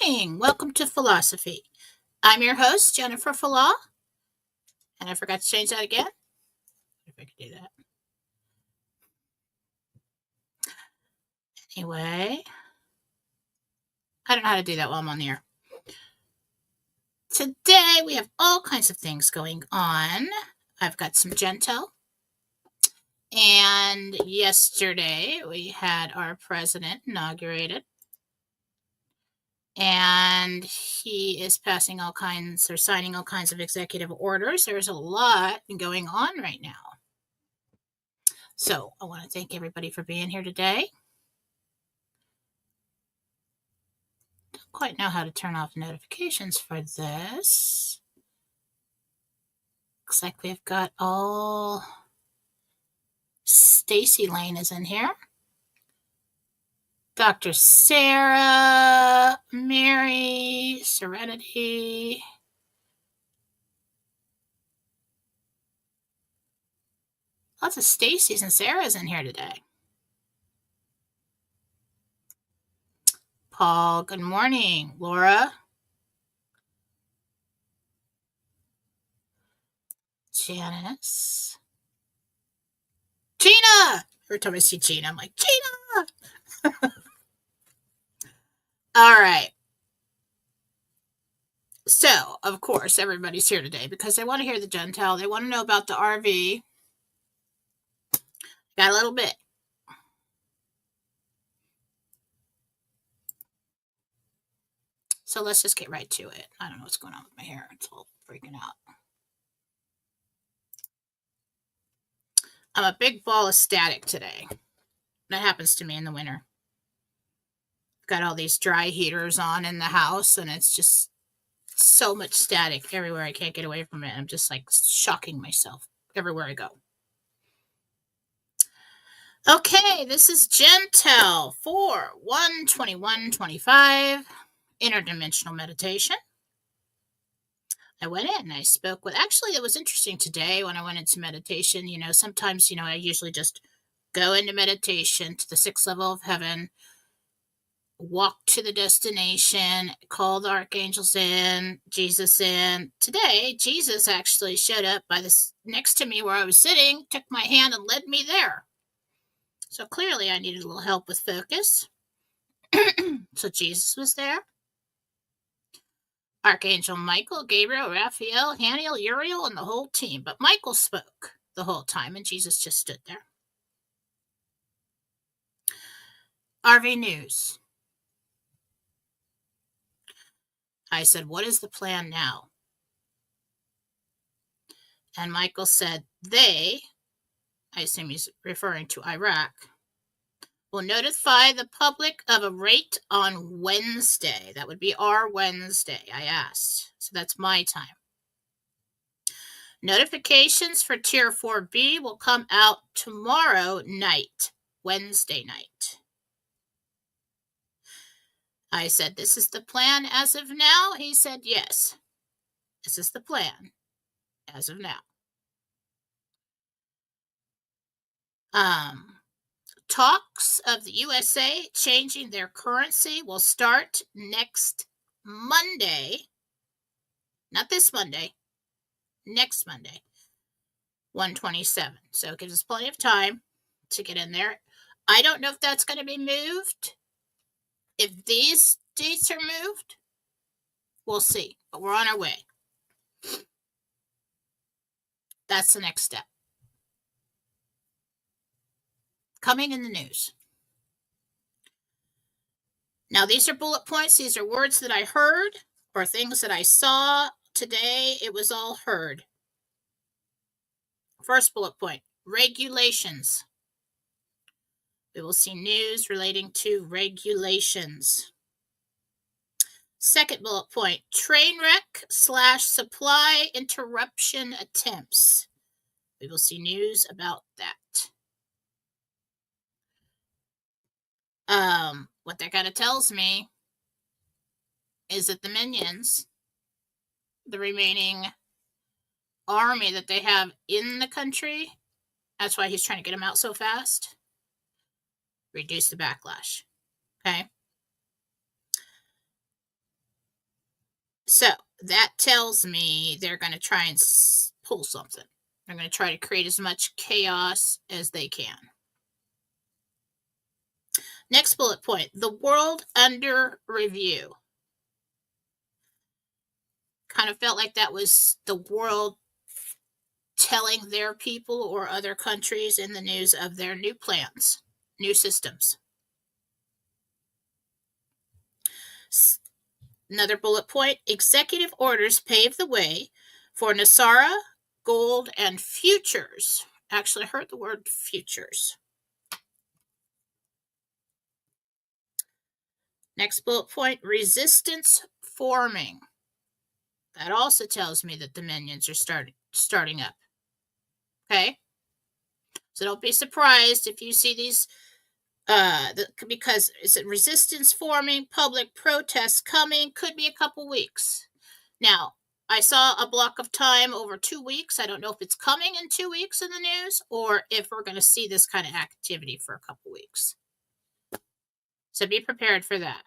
morning. Welcome to Fallawsophy. I'm your host, Jennifer Fallaw. And I forgot to change that again. If I could do that. Anyway, I don't know how to do that while I'm on the air. Today, we have all kinds of things going on. I've got some Jentel. And yesterday, we had our president inaugurated. And he is passing all kinds or signing all kinds of executive orders. There's a lot going on right now. So I want to thank everybody for being here today. Don't quite know how to turn off notifications for this. Looks like we've got all Stacy Lane is in here. Dr. Sarah, Mary, Serenity. Lots of Stacys and Sarahs in here today. Paul, good morning. Laura. Janice. Gina! Every time I see Gina, I'm like, Gina! All right. So, of course, everybody's here today because they want to hear the Jentel. They want to know about the RV. Got a little bit. So let's just get right to it. I don't know what's going on with my hair. It's all freaking out. I'm a big ball of static today. That happens to me in the winter. Got all these dry heaters on in the house, and it's just so much static everywhere. I can't get away from it. I'm just like shocking myself everywhere I go. Okay, this is Jentel for 1/21/25 interdimensional meditation. I went in and I spoke with, actually, it was interesting today when I went into meditation. Sometimes, I usually just go into meditation to the 6th level of heaven, walk to the destination, call the archangels in, Jesus in. Today, Jesus actually showed up next to me where I was sitting, took my hand and led me there. So clearly I needed a little help with focus. So Jesus was there. Archangel Michael, Gabriel, Raphael, Haniel, Uriel, and the whole team. But Michael spoke the whole time, and Jesus just stood there. RV News. I said, what is the plan now? And Michael said, I assume he's referring to Iraq, will notify the public of a rate on Wednesday. That would be our Wednesday, I asked. So that's my time. Notifications for Tier 4B will come out tomorrow night, Wednesday night. I said, this is the plan as of now? He said, yes, this is the plan as of now. Talks of the USA changing their currency will start next Monday. Not this Monday. Next Monday. 1/27. So it gives us plenty of time to get in there. I don't know if that's going to be moved. If these dates are moved, we'll see. But we're on our way. That's the next step. Coming in the news. Now, these are bullet points. These are words that I heard or things that I saw today. It was all heard. First bullet point, regulations. We will see news relating to regulations. Second bullet point, train wreck / supply interruption attempts. We will see news about that. What that kind of tells me is that the minions, the remaining army that they have in the country, that's why he's trying to get them out so fast. Reduce the backlash. Okay. So that tells me they're going to try and pull something. They're going to try to create as much chaos as they can. Next bullet point, the world under review. Kind of felt like that was the world telling their people or other countries in the news of their new plans, new systems. Another bullet point, executive orders pave the way for NESARA, gold, and futures. Actually, I heard the word futures. Next bullet point, resistance forming. That also tells me that the minions are starting up. Okay? So don't be surprised if you see these, because it's a resistance forming, public protests coming, could be a couple weeks. Now, I saw a block of time over 2 weeks. I don't know if it's coming in 2 weeks in the news or if we're going to see this kind of activity for a couple weeks. So be prepared for that.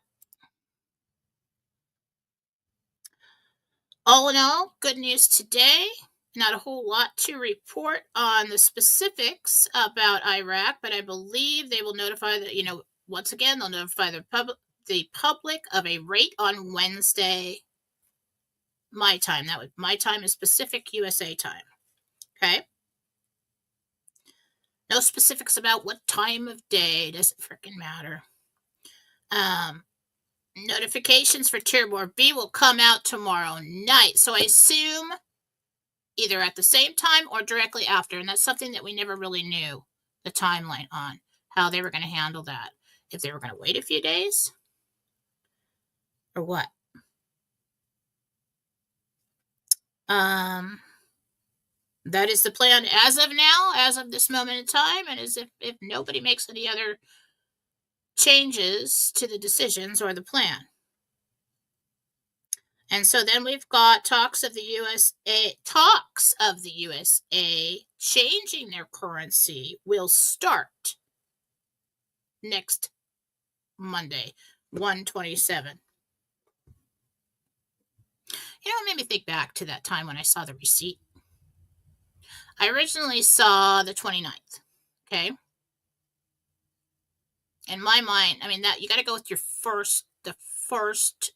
All in all, good news today. Not a whole lot to report on the specifics about Iraq, but I believe they will notify that, once again, they'll notify the public of a rate on Wednesday, my time. My time is Pacific USA time. Okay? No specifics about what time of day. Doesn't freaking matter. Notifications for Tier War B will come out tomorrow night. So I assume either at the same time or directly after. And that's something that we never really knew the timeline on, how they were going to handle that. If they were going to wait a few days or what. That is the plan as of now, as of this moment in time, and as if nobody makes any other changes to the decisions or the plan. And so then we've got talks of the USA changing their currency will start next Monday, 1/27. It made me think back to that time when I saw the receipt. I originally saw the 29th. Okay. In my mind, that you got to go with the first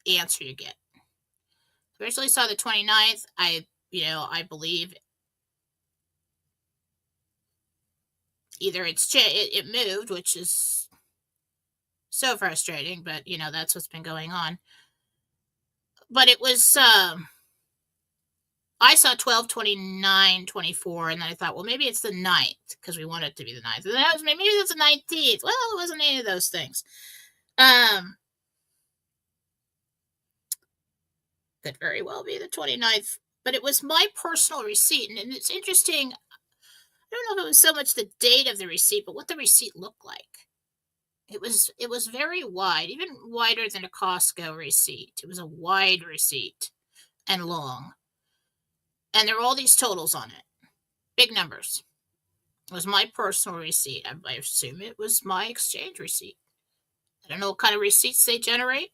answer you get. I originally saw the 29th. I believe either it moved, which is so frustrating, but that's what's been going on. But it was I saw 12, 29, 24, and then I thought, well, maybe it's the 9th because we want it to be the 9th. And then maybe it's the 19th. Well, it wasn't any of those things. Could very well be the 29th, but it was my personal receipt. And it's interesting. I don't know if it was so much the date of the receipt, but what the receipt looked like. It was very wide, even wider than a Costco receipt. It was a wide receipt and long. And there were all these totals on it. Big numbers. It was my personal receipt. I assume it was my exchange receipt. I don't know what kind of receipts they generate.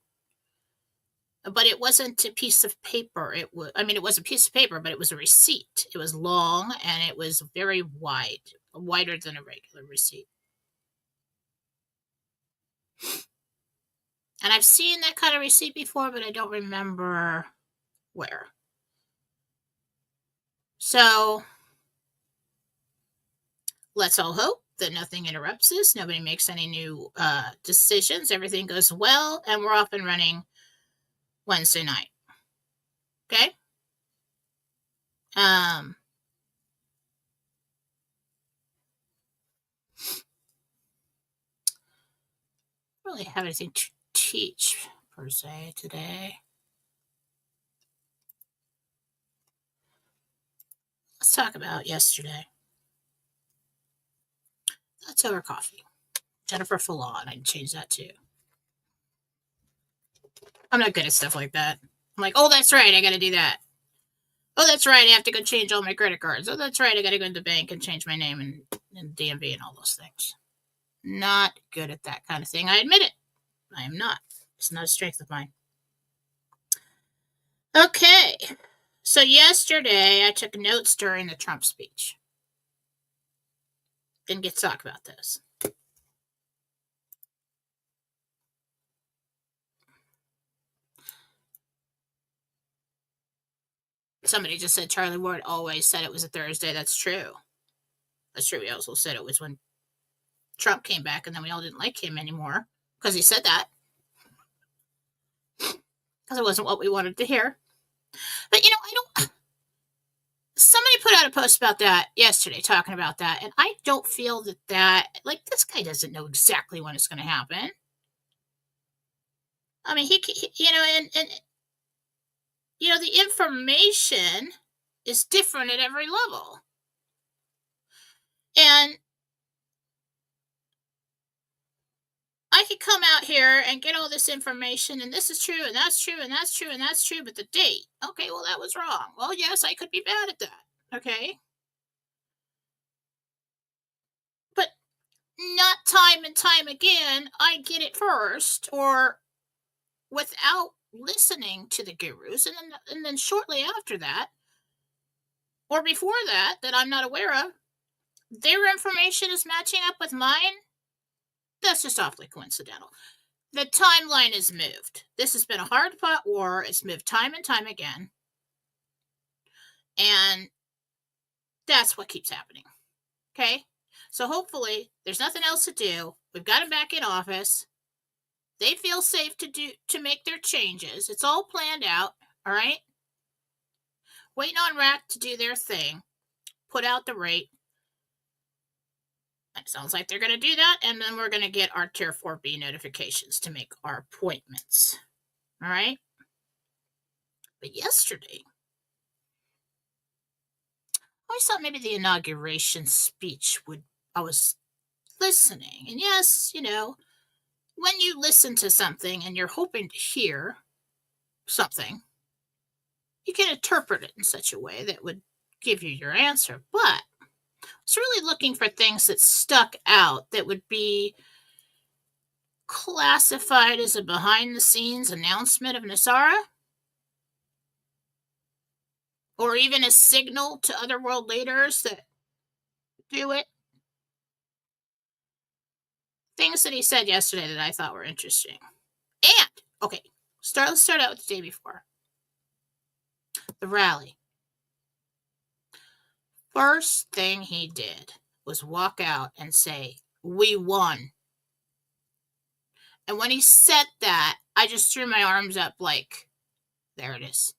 But it wasn't a piece of paper. It was a piece of paper, but it was a receipt. It was long and it was very wide, wider than a regular receipt. And I've seen that kind of receipt before, but I don't remember where. So let's all hope that nothing interrupts this. Nobody makes any new decisions. Everything goes well, and we're off and running Wednesday night. Okay? Really have anything to teach per se today. Let's talk about yesterday. That's over coffee. Jennifer Fallaw, and I can change that too. I'm not good at stuff like that. I'm like, oh, that's right, I gotta do that. Oh, that's right, I have to go change all my credit cards. Oh, that's right, I gotta go to the bank and change my name and DMV and all those things. Not good at that kind of thing. I admit it. I am not. It's not a strength of mine. Okay, so yesterday I took notes during the Trump speech. Didn't get to talk about this. Somebody just said Charlie Ward always said it was a Thursday. That's true. That's true. He also said it was when Trump came back and then we all didn't like him anymore because he said that. Because it wasn't what we wanted to hear. But I don't. Somebody put out a post about that yesterday talking about that, and I don't feel that like this guy doesn't know exactly when it's going to happen. I mean, he and the information is different at every level. And I could come out here and get all this information, and this is true, and that's true, and that's true, and that's true, but the date, okay, well, that was wrong. Well, yes, I could be bad at that, okay? But not time and time again, I get it first, or without listening to the gurus, and then shortly after that, or before that I'm not aware of, their information is matching up with mine. That's just awfully coincidental. The timeline is moved. This has been a hard-fought war. It's moved time and time again. And that's what keeps happening. Okay? So hopefully there's nothing else to do. We've got them back in office. They feel safe to make their changes. It's all planned out. All right? Waiting on RAC to do their thing. Put out the rate. It sounds like they're going to do that, and then we're going to get our Tier 4B notifications to make our appointments. All right? But yesterday, I always thought maybe the inauguration speech I was listening. And yes, when you listen to something and you're hoping to hear something, you can interpret it in such a way that would give you your answer. But I was really looking for things that stuck out that would be classified as a behind-the-scenes announcement of Nasara, or even a signal to other world leaders that do it. Things that he said yesterday that I thought were interesting. And, okay, let's start out with the day before. The rally. First thing he did was walk out and say, "We won." And when he said that, I just threw my arms up like, there it is.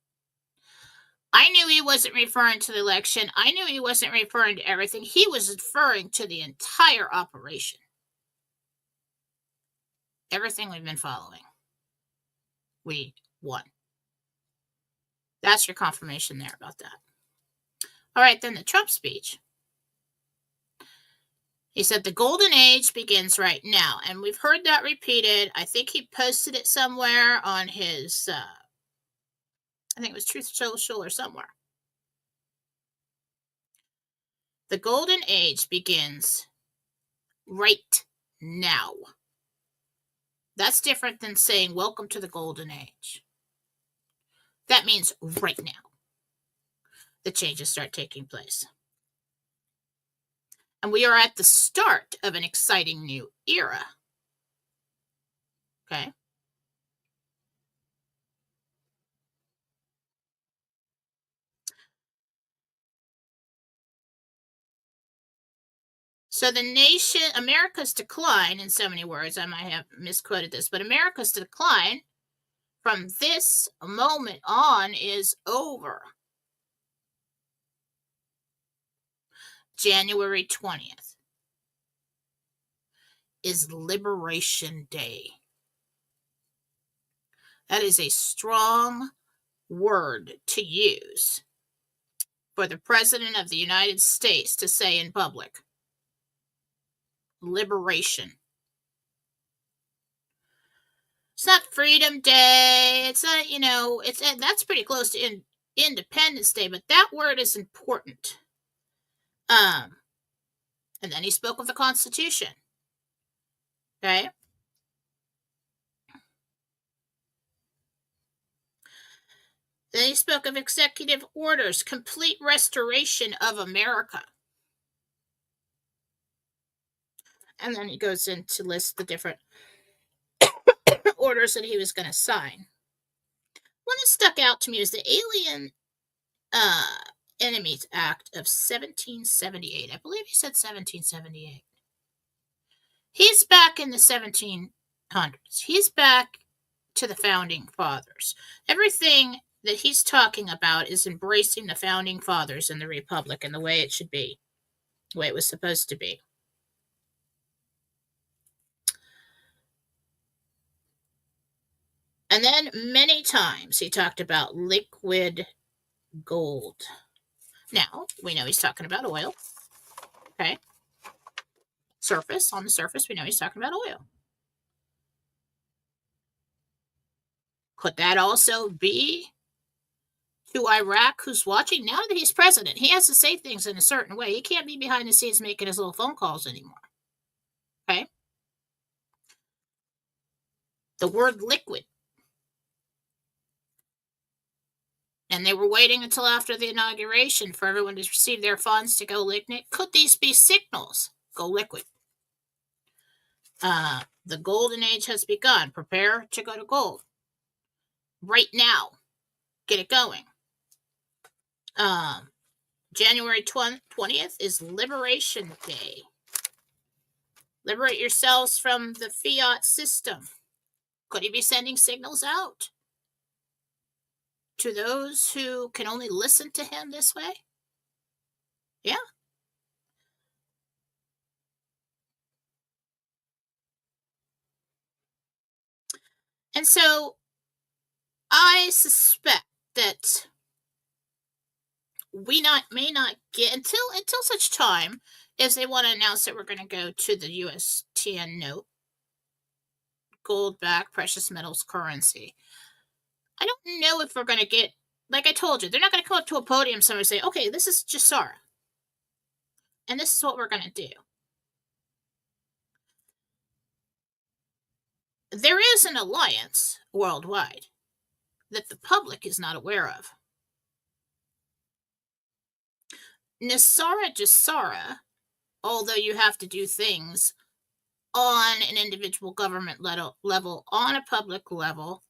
I knew he wasn't referring to the election. I knew he wasn't referring to everything. He was referring to the entire operation. Everything we've been following. We won. That's your confirmation there about that. All right, then the Trump speech. He said the golden age begins right now. And we've heard that repeated. I think he posted it somewhere on his, I think it was Truth Social or somewhere. The golden age begins right now. That's different than saying welcome to the golden age. That means right now. The changes start taking place. And we are at the start of an exciting new era. Okay? So the nation, America's decline, in so many words, I might have misquoted this, but America's decline from this moment on is over. January 20th is Liberation Day. That is a strong word to use for the President of the United States to say in public. Liberation. It's not Freedom Day. It's not, that's pretty close to Independence Day, but that word is important. And then he spoke of the Constitution. Okay? Then he spoke of executive orders, complete restoration of America. And then he goes in to list the different orders that he was going to sign. One that stuck out to me was the Alien Enemies Act of 1778. I believe he said 1778. He's back in the 1700s. He's back to the founding fathers. Everything that he's talking about is embracing the founding fathers and the republic and the way it should be, the way it was supposed to be. And then many times he talked about liquid gold. Now, we know he's talking about oil. Okay. On the surface, we know he's talking about oil. Could that also be to Iraq, who's watching? Now that he's president, he has to say things in a certain way. He can't be behind the scenes making his little phone calls anymore. Okay? The word liquid. And they were waiting until after the inauguration for everyone to receive their funds to go liquid. Could these be signals? Go liquid. The golden age has begun. Prepare to go to gold. Right now. Get it going. January 20th is Liberation Day. Liberate yourselves from the fiat system. Could he be sending signals out to those who can only listen to him this way? Yeah. And so I suspect that we may not get until such time as they want to announce that we're going to go to the USTN note, gold-backed precious metals currency. I don't know if we're going to get, like I told you, they're not going to come up to a podium somewhere and say, okay, this is JSARA, and this is what we're going to do. There is an alliance worldwide that the public is not aware of. NESARA JSARA, although you have to do things on an individual government level, on a public level,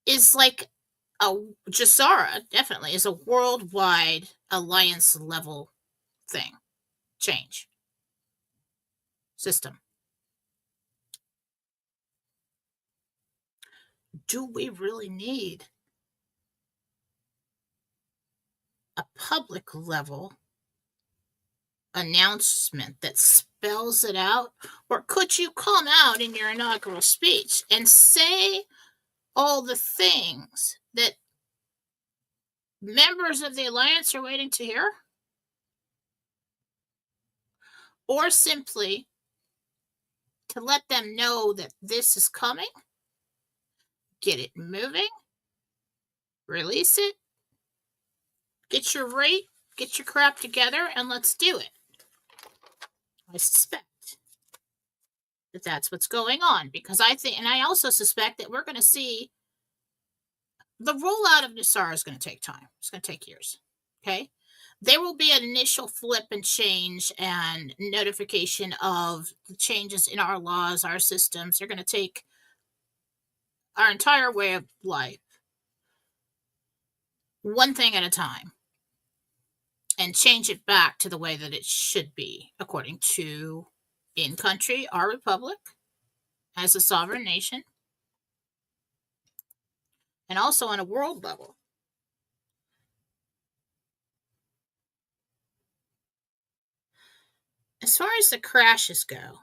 is like a JSARA, definitely, is a worldwide alliance level thing, change, system. Do we really need a public level announcement that spells it out? Or could you come out in your inaugural speech and say all the things that members of the alliance are waiting to hear? Or simply to let them know that this is coming, get it moving, release it, get your rate, get your crap together, and let's do it. I suspect that that's what's going on, because I think, and I also suspect that we're going to see the rollout of NESARA is going to take time. It's going to take years. Okay. There will be an initial flip and change and notification of the changes in our laws, our systems. They're going to take our entire way of life one thing at a time and change it back to the way that it should be, according to in country, our republic as a sovereign nation, and also on a world level. As far as the crashes go,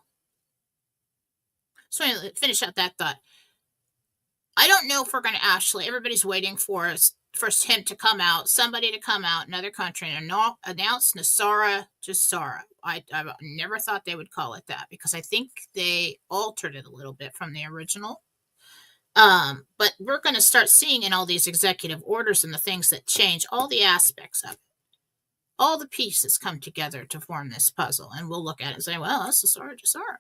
so anyway, finish out that thought. I don't know if we're going to actually, everybody's waiting for him to come out, somebody to come out, another country, and announce NESARA JSARA. I never thought they would call it that, because I think they altered it a little bit from the original. But we're going to start seeing in all these executive orders and the things that change, all the aspects of it. All the pieces come together to form this puzzle, and we'll look at it and say, well, that's NESARA JSARA.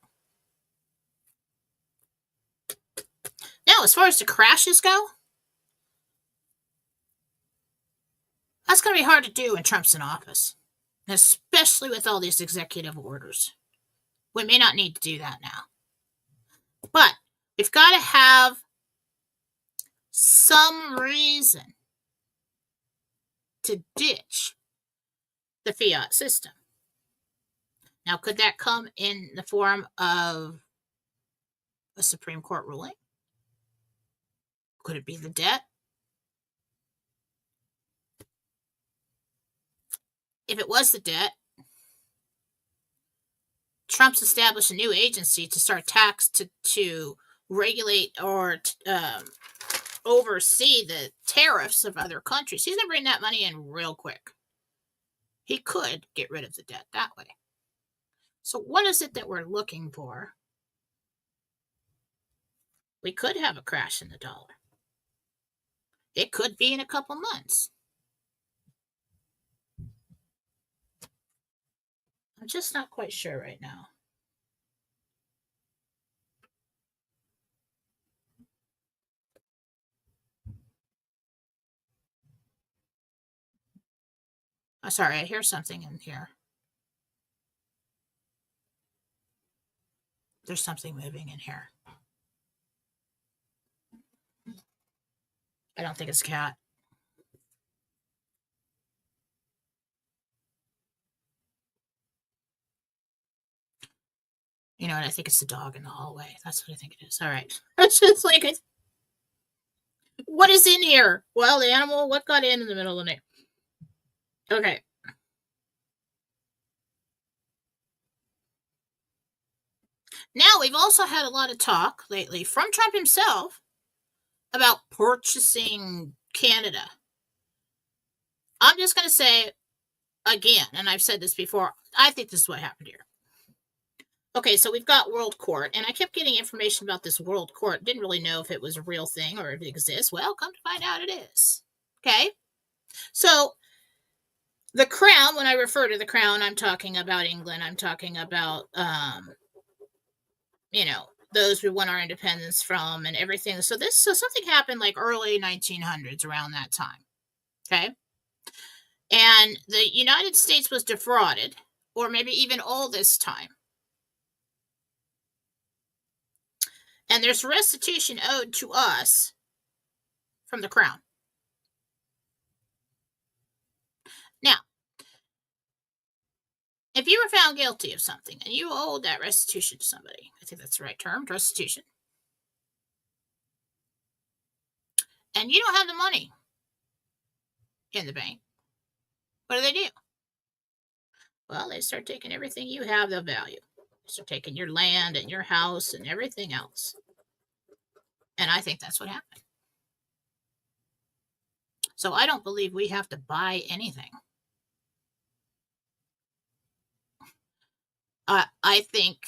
Now, as far as the crashes go, That's going to be hard to do when Trump's in office, especially with all these executive orders. We may not need to do that now. But we've got to have some reason to ditch the fiat system. Now, could that come in the form of a Supreme Court ruling? Could it be the debt? If it was the debt, Trump's established a new agency to start to regulate or oversee the tariffs of other countries. He's going to bring that money in real quick. He could get rid of the debt that way. So what is it that we're looking for? We could have a crash in the dollar. It could be in a couple months. I'm just not quite sure right now. Oh, sorry, I hear something in here. There's something moving in here. I don't think it's a cat. You know what? I think it's the dog in the hallway. That's what I think it is. All right. It's just like, what is in here? Well, the animal, what got in the middle of the night? Okay. Now, we've also had a lot of talk lately from Trump himself about purchasing Canada. I'm just going to say again, and I've said this before, I think this is what happened here. Okay, so we've got World Court, and I kept getting information about this World Court. Didn't really know if it was a real thing or if it exists. Well, come to find out it is. Okay? So, the Crown, when I refer to the Crown, I'm talking about England. I'm talking about, those we won our independence from and everything. So something happened like early 1900s around that time. Okay? And the United States was defrauded, or maybe even all this time. And there's restitution owed to us from the Crown. Now, if you were found guilty of something and you owed that restitution to somebody, I think that's the right term, restitution, and you don't have the money in the bank, what do? Well, they start taking everything you have of value. They start taking your land and your house and everything else. And I think that's what happened. So I don't believe we have to buy anything. I think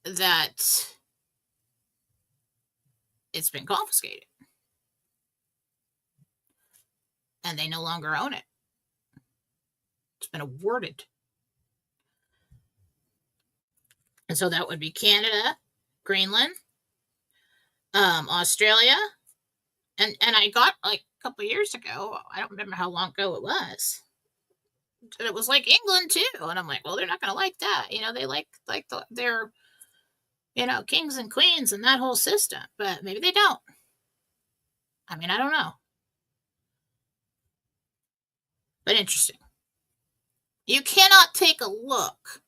that it's been confiscated. And they no longer own it. It's been awarded. And so that would be Canada, Greenland, Australia, and I got like a couple of years ago, I don't remember how long ago it was, and it was like England too, and I'm like, well, they're not going to like that, they like their, kings and queens and that whole system, but maybe they don't. I mean, I don't know, but interesting. You cannot take a look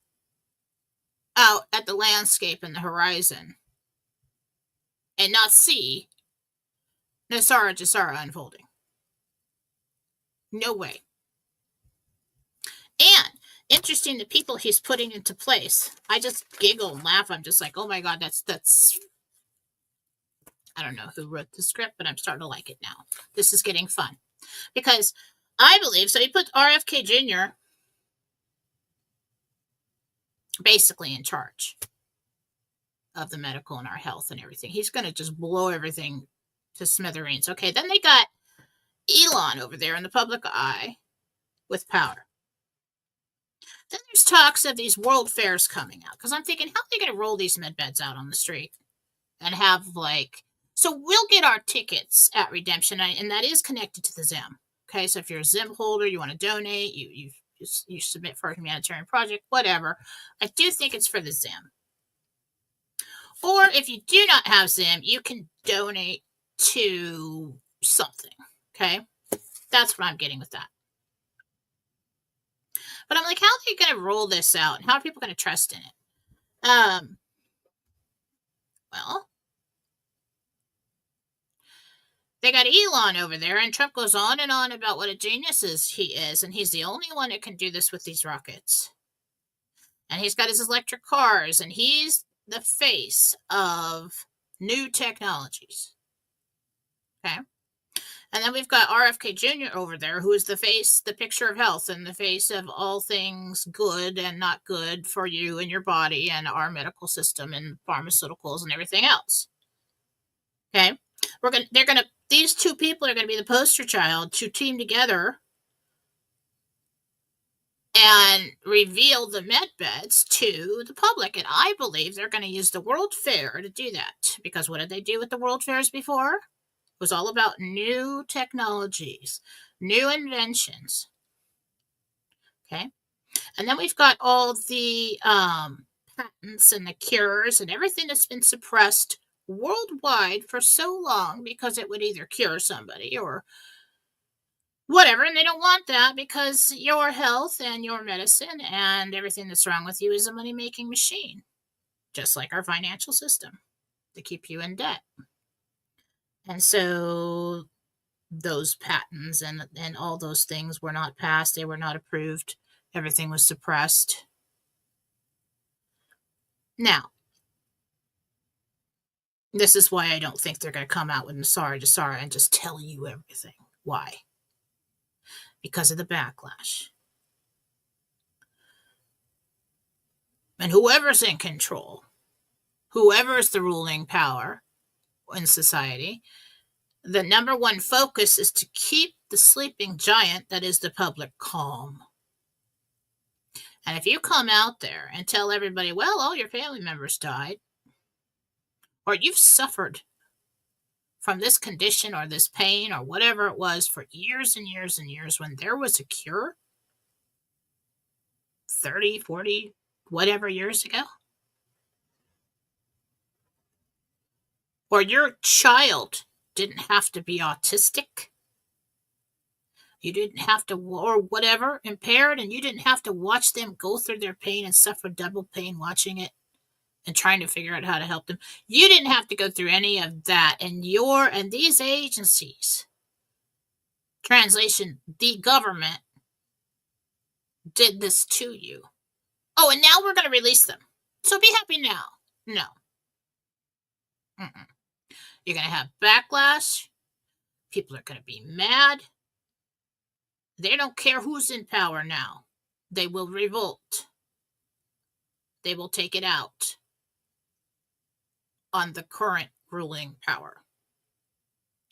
out at the landscape and the horizon and not see Nasara Jasara unfolding. No way. And interesting, the people he's putting into place. I just giggle and laugh. I'm just like, oh my God, that's I don't know who wrote the script, but I'm starting to like it now. This is getting fun. Because I believe, so he put RFK Jr. basically in charge of the medical and our health and everything. He's going to just blow everything to smithereens. Okay, then they got Elon over there in the public eye with power. Then there's talks of these world fairs coming out, because I'm thinking, how are they going to roll these med beds out on the street and have so we'll get our tickets at redemption, and that is connected to the Zim. Okay, so if you're a Zim holder, you want to donate, you submit for a humanitarian project, whatever. I do think it's for the Zim. Or if you do not have Zim, you can donate to something. Okay, that's what I'm getting with that. But I'm like, how are they going to roll this out? And how are people going to trust in it? Well, they got Elon over there, and Trump goes on and on about what a genius he is, and he's the only one that can do this with these rockets. And he's got his electric cars, and he's the face of new technologies. Okay. And then we've got RFK Jr. over there, who is the face, the picture of health, and the face of all things good and not good for you and your body and our medical system and pharmaceuticals and everything else. Okay. These two people are going to be the poster child to team together and reveal the med beds to the public. And I believe they're going to use the World Fair to do that. Because what did they do with the World Fairs before? It was all about new technologies, new inventions. Okay. And then we've got all the patents and the cures and everything that's been suppressed worldwide for so long because it would either cure somebody or whatever, and they don't want that because your health and your medicine and everything that's wrong with you is a money-making machine, just like our financial system, to keep you in debt. And so those patents and all those things were not passed, they were not approved, everything was suppressed. Now, this is why I don't think they're going to come out with Nasara and just tell you everything. Why? Because of the backlash. And whoever's in control, whoever is the ruling power in society, the number one focus is to keep the sleeping giant that is the public calm. And if you come out there and tell everybody, well, all your family members died, or you've suffered from this condition or this pain or whatever it was for years and years and years when there was a cure 30, 40, whatever years ago, or your child didn't have to be autistic, you didn't have to, or whatever, impaired, and you didn't have to watch them go through their pain and suffer double pain watching it and trying to figure out how to help them. You didn't have to go through any of that. And these agencies, translation, the government, did this to you. Oh, and now we're going to release them. So be happy now. No. Mm-mm. You're going to have backlash. People are going to be mad. They don't care who's in power now. They will revolt. They will take it out on the current ruling power.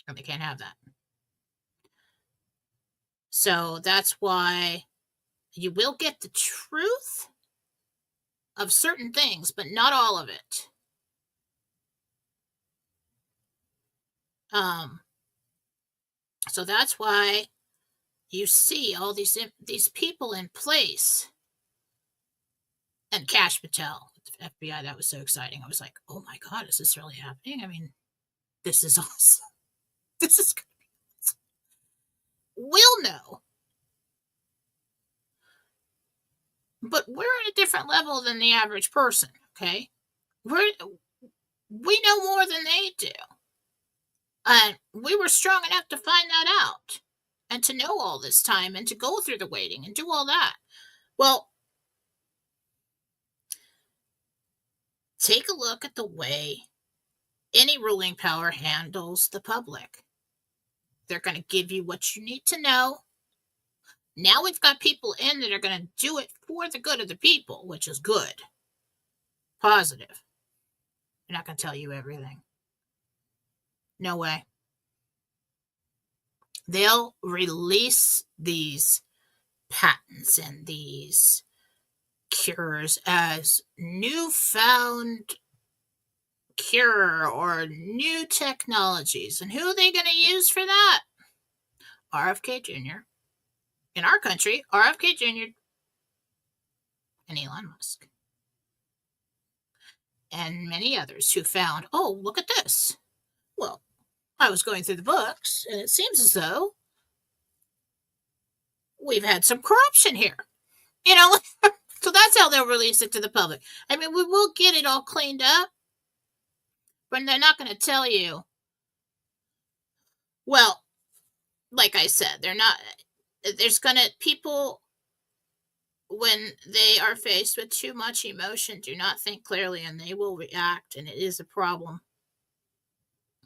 And they can't have that. So that's why you will get the truth of certain things, but not all of it. So that's why you see all these people in place. And Kash Patel, FBI, that was so exciting. I was like, oh my God, is this really happening? I mean, this is awesome. This is going to be awesome. We'll know. But we're at a different level than the average person, okay? We know more than they do. And we were strong enough to find that out and to know all this time and to go through the waiting and do all that. Well, take a look at the way any ruling power handles the public. They're going to give you what you need to know. Now we've got people in that are going to do it for the good of the people, which is good. Positive. They're not going to tell you everything. No way. They'll release these patents and these cures as newfound cure or new technologies. And who are they going to use for that? RFK Jr., in our country, RFK Jr. and Elon Musk, and many others who found, oh, look at this. Well, I was going through the books, and it seems as though we've had some corruption here. You know, so that's how they'll release it to the public. I mean, we will get it all cleaned up, but they're not going to tell you. Well, like I said, they're not. There's going to, people, when they are faced with too much emotion, do not think clearly, and they will react, and it is a problem.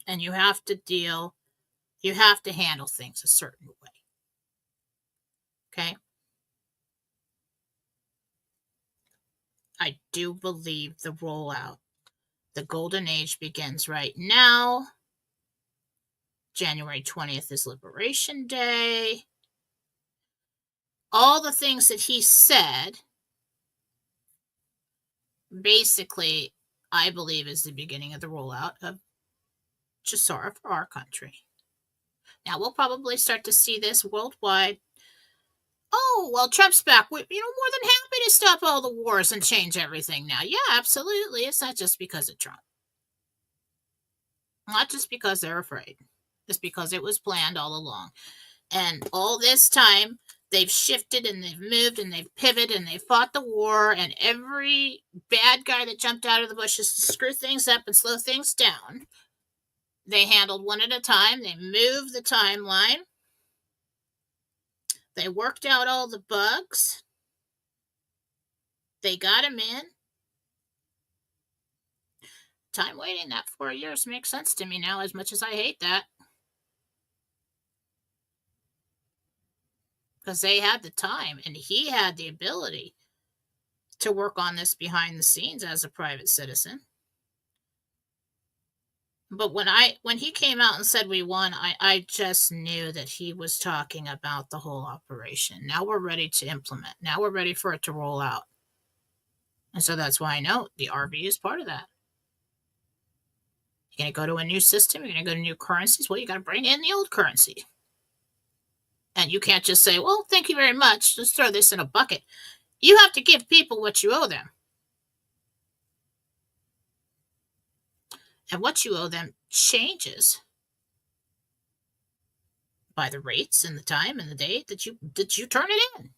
And you have to handle things a certain way. Okay? I do believe the rollout, the golden age begins right now. January 20th is Liberation Day. All the things that he said, basically, I believe is the beginning of the rollout of GSARA for our country. Now, we'll probably start to see this worldwide. Oh, well, Trump's back. We're more than happy to stop all the wars and change everything now. Yeah, absolutely. It's not just because of Trump. Not just because they're afraid. It's because it was planned all along. And all this time, they've shifted and they've moved and they've pivoted and they've fought the war, and every bad guy that jumped out of the bushes to screw things up and slow things down, they handled one at a time. They moved the timeline. They worked out all the bugs. They got him in. Time waiting that 4 years makes sense to me now, as much as I hate that. Because they had the time, and he had the ability to work on this behind the scenes as a private citizen. But when he came out and said we won, I just knew that he was talking about the whole operation. Now we're ready to implement. Now we're ready for it to roll out. And so that's why I know the RV is part of that. You're going to go to a new system. You're going to go to new currencies. Well, you got to bring in the old currency. And you can't just say, well, thank you very much. Just throw this in a bucket. You have to give people what you owe them. And what you owe them changes by the rates and the time and the day that you turn it in.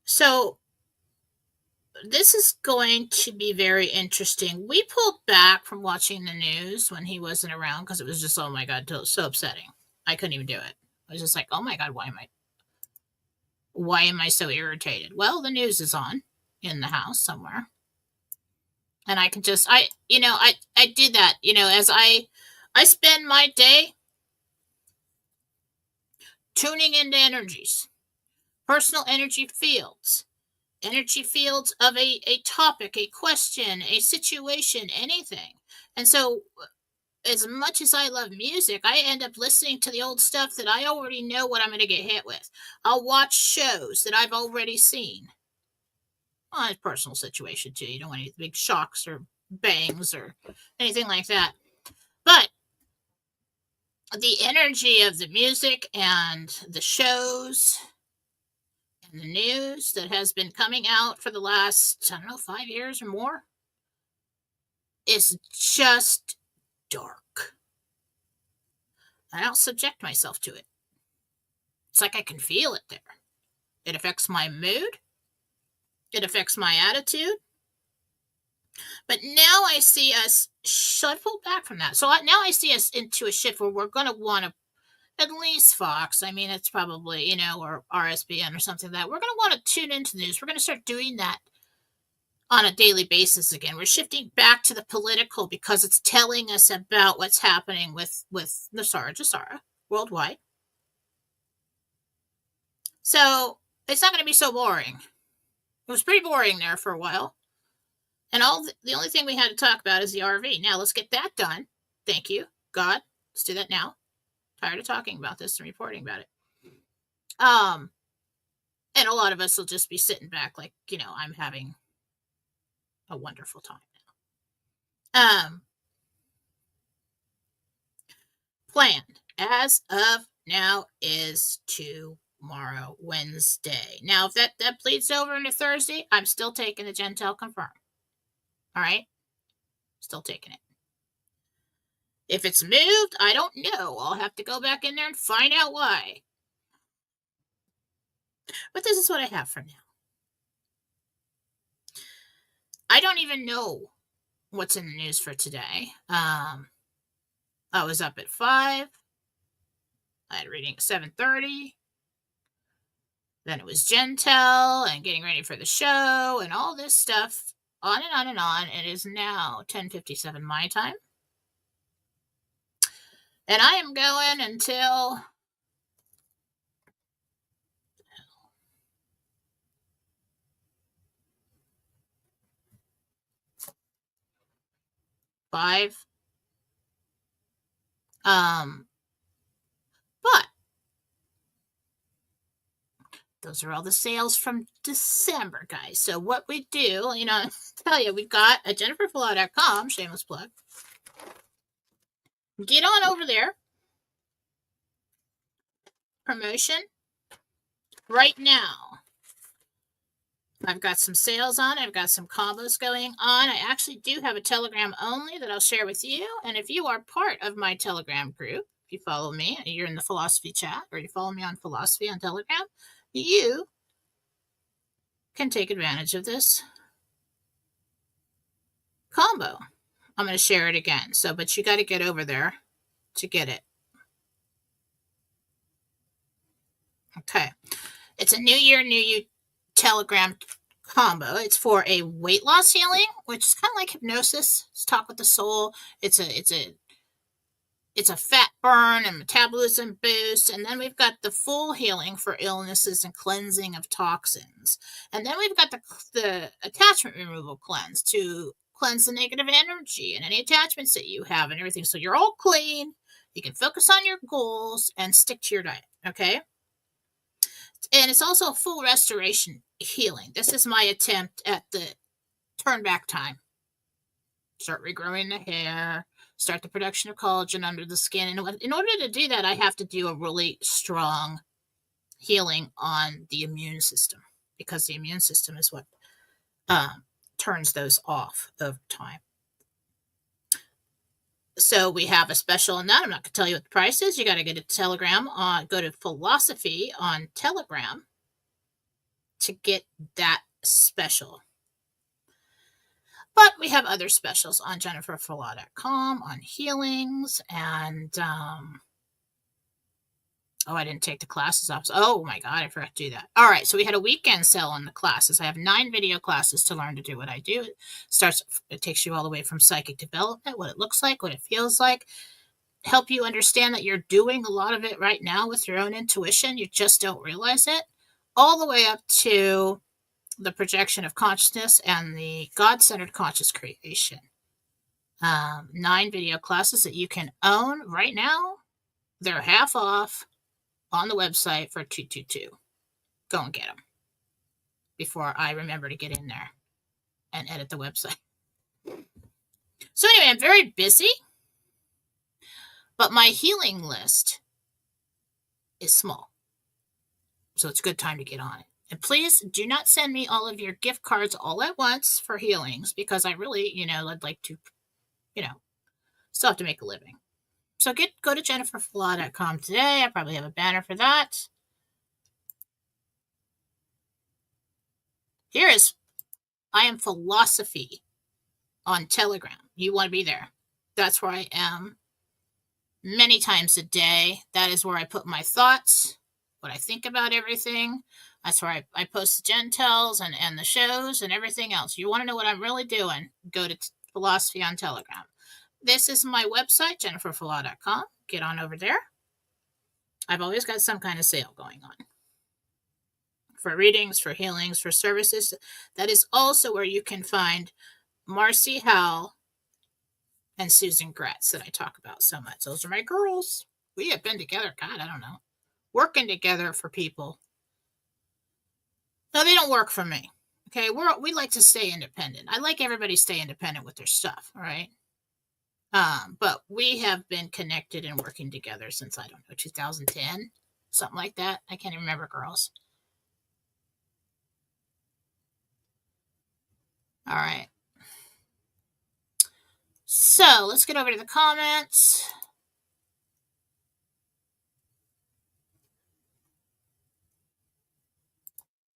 So this is going to be very interesting. We pulled back from watching the news when he wasn't around because it was just, oh my God, so upsetting. I couldn't even do it. I was just like, oh my God, why am I so irritated? Well, the news is on in the house somewhere. And I can just, I do that, as I spend my day tuning into energies, personal energy fields of a topic, a question, a situation, anything. And so as much as I love music, I end up listening to the old stuff that I already know what I'm going to get hit with. I'll watch shows that I've already seen. Well, it's a personal situation too. You don't want any big shocks or bangs or anything like that. But the energy of the music and the shows and the news that has been coming out for the last, 5 years or more is just dark. I don't subject myself to it. It's like I can feel it there. It affects my mood. It affects my attitude. But now I see us, I pulled back from that. So now I see us into a shift where we're going to want to, at least Fox, I mean, it's probably, or RSBN or something like that. We're going to want to tune into the news. We're going to start doing that on a daily basis again. We're shifting back to the political because it's telling us about what's happening with GSARA worldwide. So it's not going to be so boring. It was pretty boring there for a while. And the only thing we had to talk about is the RV. Now let's get that done. Thank you, God. Let's do that now. Tired of talking about this and reporting about it. And a lot of us will just be sitting back like, I'm having a wonderful time now. plan as of now is tomorrow, Wednesday. Now, if that bleeds over into Thursday, I'm still taking the Jentel confirm. All right? Still taking it. If it's moved, I don't know. I'll have to go back in there and find out why. But this is what I have for now. I don't even know what's in the news for today. I was up at 5. I had a reading at 7:30. Then it was Jentel and getting ready for the show and all this stuff. On and on and on. It is now 10:57 my time. And I am going until 5. But those are all the sales from December, guys. So what we do, I tell you, we've got at jmfallaw.com, shameless plug. Get on over there. Promotion. Right now, I've got some sales on. I've got some combos going on. I actually do have a Telegram only that I'll share with you. And if you are part of my Telegram group, if you follow me, you're in the Fallawsophy chat, or you follow me on Fallawsophy on Telegram, you can take advantage of this combo. I'm going to share it again. But you got to get over there to get it. Okay. It's a New Year, New You Telegram combo. It's for a weight loss healing, which is kind of like hypnosis. It's talk with the soul. It's a fat burn and metabolism boost. And then we've got the full healing for illnesses and cleansing of toxins. And then we've got the attachment removal cleanse to cleanse the negative energy and any attachments that you have and everything. So you're all clean. You can focus on your goals and stick to your diet. Okay. And it's also a full restoration healing. This is my attempt at the turn back time. Start regrowing the hair, start the production of collagen under the skin. And in order to do that, I have to do a really strong healing on the immune system, because the immune system is what turns those off over time. So we have a special on that. I'm not going to tell you what the price is. You got to get a Telegram. Go to Fallawsophy on Telegram to get that special. But we have other specials on jmfallaw.com on healings and I didn't take the classes off. Oh my God, I forgot to do that. All right, so we had a weekend sale on the classes. I have 9 video classes to learn to do what I do. It takes you all the way from psychic development, what it looks like, what it feels like, help you understand that you're doing a lot of it right now with your own intuition. You just don't realize it. All the way up to the projection of consciousness and the God-centered conscious creation. 9 video classes that you can own right now. They're half off on the website for $222. Go and get them before I remember to get in there and edit the website. So anyway, I'm very busy, but my healing list is small. So it's a good time to get on it. And please do not send me all of your gift cards all at once for healings, because I really, I'd like to, still have to make a living. So go to jmfallaw.com today. I probably have a banner for that. I am Fallawsophy on Telegram. You want to be there. That's where I am many times a day. That is where I put my thoughts, what I think about everything. That's where I post the Jentels and the shows and everything else. You want to know what I'm really doing, go to Fallawsophy on Telegram. This is my website, jmfallaw.com. Get on over there. I've always got some kind of sale going on. For readings, for healings, for services. That is also where you can find Marcy Howell and Susan Gretz that I talk about so much. Those are my girls. We have been together, God, I don't know, working together for people. No, they don't work for me. Okay, we like to stay independent. I like everybody to stay independent with their stuff, all right? But we have been connected and working together since, I don't know, 2010, something like that. I can't even remember, girls. All right. So let's get over to the comments.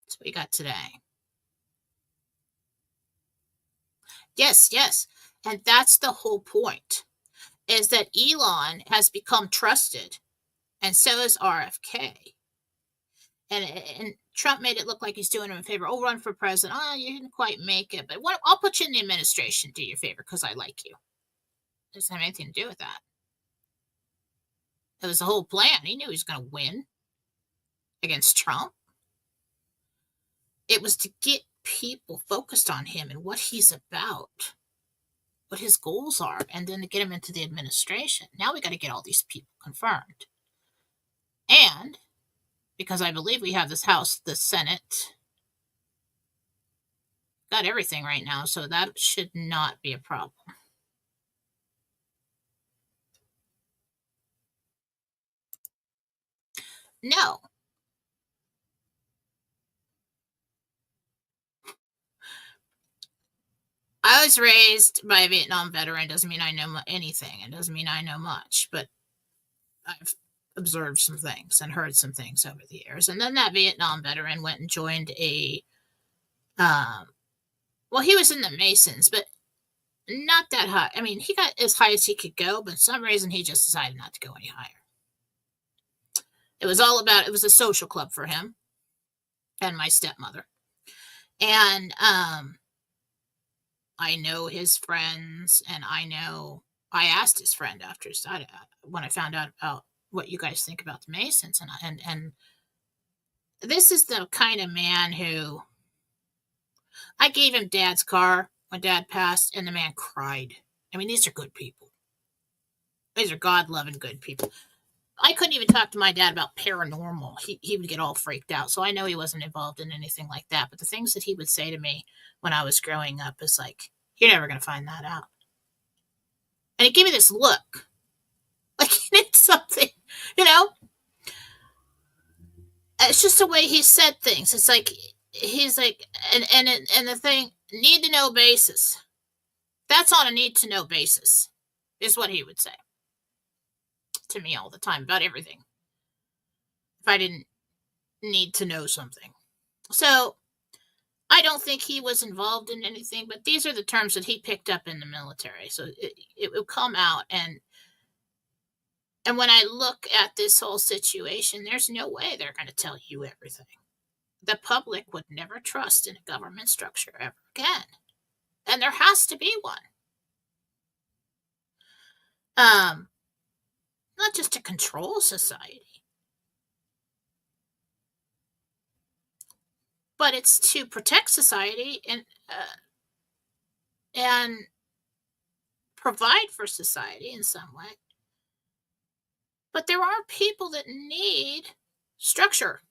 That's what we got today. Yes, yes. And that's the whole point, is that Elon has become trusted, and so is RFK. And Trump made it look like he's doing him a favor. Oh, run for president. Oh, you didn't quite make it. But I'll put you in the administration. Do you a favor because I like you. It doesn't have anything to do with that. It was the whole plan. He knew he was going to win against Trump. It was to get people focused on him and what he's about, what his goals are, and then to get him into the administration. Now we got to get all these people confirmed. And because I believe we have this House, the Senate, got everything right now, so that should not be a problem. No. I was raised by a Vietnam veteran. Doesn't mean I know anything. It doesn't mean I know much, but I've observed some things and heard some things over the years. And then that Vietnam veteran went and joined a, well, he was in the Masons, but not that high. I mean, he got as high as he could go, but for some reason he just decided not to go any higher. It was all about, it was a social club for him and my stepmother. And I know his friends, and I asked his friend after when I found out about what you guys think about the Masons, and this is the kind of man who, I gave him Dad's car when Dad passed, and the man cried. I mean, these are good people. These are God-loving good people. I couldn't even talk to my dad about paranormal. He would get all freaked out. So I know he wasn't involved in anything like that. But the things that he would say to me when I was growing up is like, you're never going to find that out. And he gave me this look. Like he did something, you know? It's just the way he said things. It's like, he's like, and the thing, need to know basis. That's on a need to know basis, is what he would say to me all the time about everything. If I didn't need to know something. So I don't think he was involved in anything, but these are the terms that he picked up in the military. So it will come out. And when I look at this whole situation, there's no way they're going to tell you everything. The public would never trust in a government structure ever again. And there has to be one. Not just to control society, but it's to protect society and provide for society in some way. But there are people that need structure.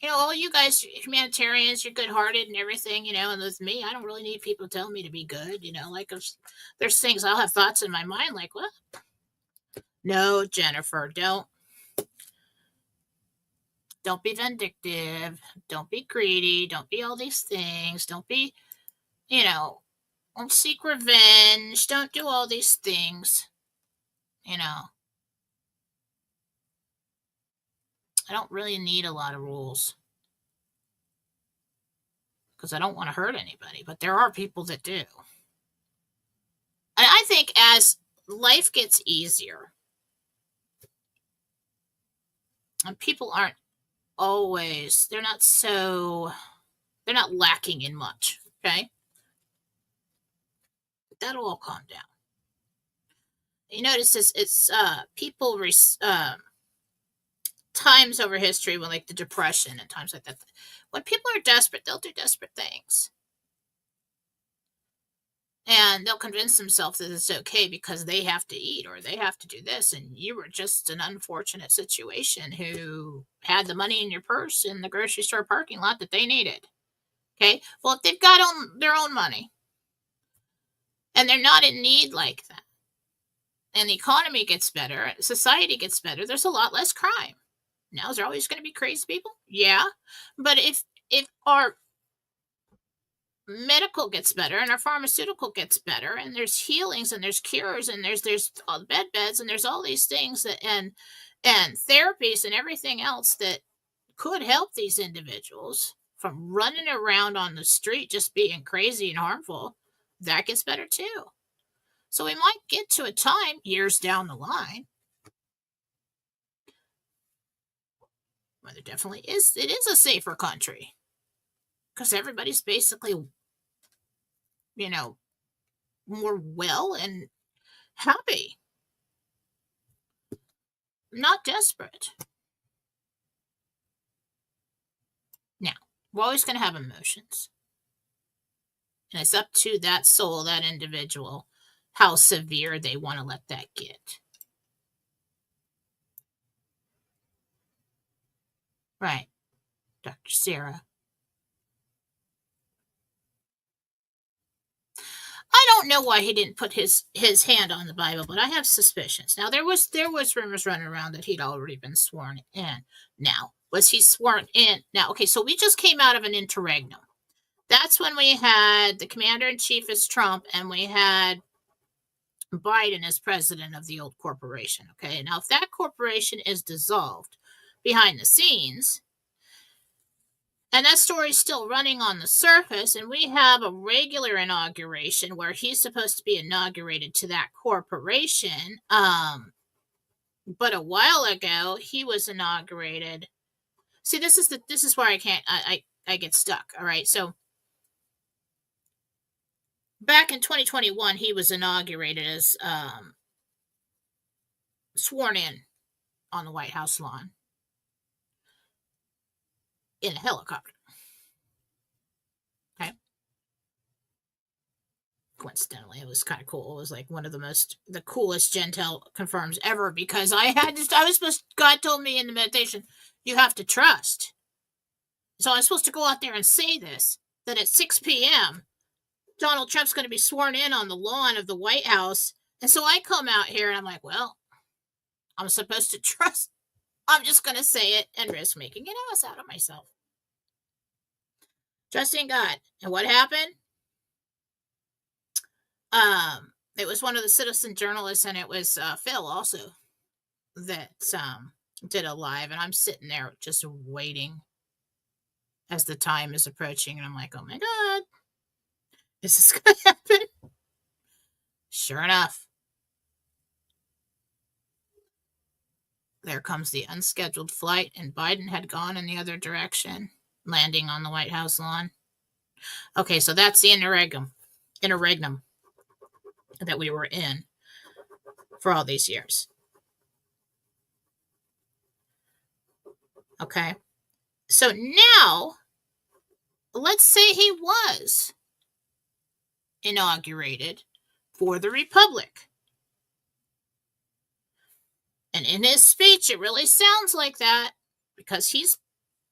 You know, all you guys, humanitarians, you're good-hearted and everything, you know, and with me, I don't really need people telling me to be good, you know, like there's things, I'll have thoughts in my mind like, what? No, Jennifer, don't be vindictive, don't be greedy, don't be all these things, don't be, you know, don't seek revenge, don't do all these things, you know. I don't really need a lot of rules because I don't want to hurt anybody, but there are people that do. And I think as life gets easier, and people aren't always, they're not lacking in much, okay? That'll all calm down. You notice it's people, times over history when like the Depression and times like that, when people are desperate, they'll do desperate things. And they'll convince themselves that it's okay because they have to eat or they have to do this. And you were just an unfortunate situation who had the money in your purse in the grocery store parking lot that they needed. Okay. Well, if they've got their own money And they're not in need like that. And the economy gets better, society gets better, there's a lot less crime. Now, is there always going to be crazy people? Yeah. But if our medical gets better and our pharmaceutical gets better and there's healings and there's cures and there's all the beds and there's all these things that and therapies and everything else that could help these individuals from running around on the street just being crazy and harmful, that gets better too. So we might get to a time years down the line where there definitely is, it is a safer country because everybody's basically, you know, more well and happy, not desperate. Now, we're always going to have emotions. And it's up to that soul, that individual, how severe they want to let that get. Right, Dr. Sarah. I don't know why he didn't put his hand on the Bible, but I have suspicions. Now there was rumors running around that he'd already been sworn in. Now, was he sworn in? Now, okay, so we just came out of an interregnum. That's when we had the commander in chief as Trump and we had Biden as president of the old corporation. Okay, now if that corporation is dissolved behind the scenes, and that story's still running on the surface, and we have a regular inauguration where he's supposed to be inaugurated to that corporation. But a while ago he was inaugurated. See, this is where I get stuck. All right, so back in 2021, he was inaugurated as sworn in on the White House lawn in a helicopter. Okay. Coincidentally, it was kind of cool. It was like one of the coolest Jentel confirms ever because God told me in the meditation, you have to trust. So I was supposed to go out there and say this, that at 6 p.m., Donald Trump's going to be sworn in on the lawn of the White House. And so I come out here and I'm like, well, I'm supposed to trust. I'm just going to say it and risk making an ass out of myself. Trusting God. And what happened? It was one of the citizen journalists, and it was Fallaw also that did a live, and I'm sitting there just waiting as the time is approaching, and I'm like, oh my God, is this going to happen? Sure enough, there comes the unscheduled flight, and Biden had gone in the other direction, landing on the White House lawn. Okay, so that's the interregnum that we were in for all these years. Okay, so now let's say he was inaugurated for the Republic. And in his speech, it really sounds like that because he's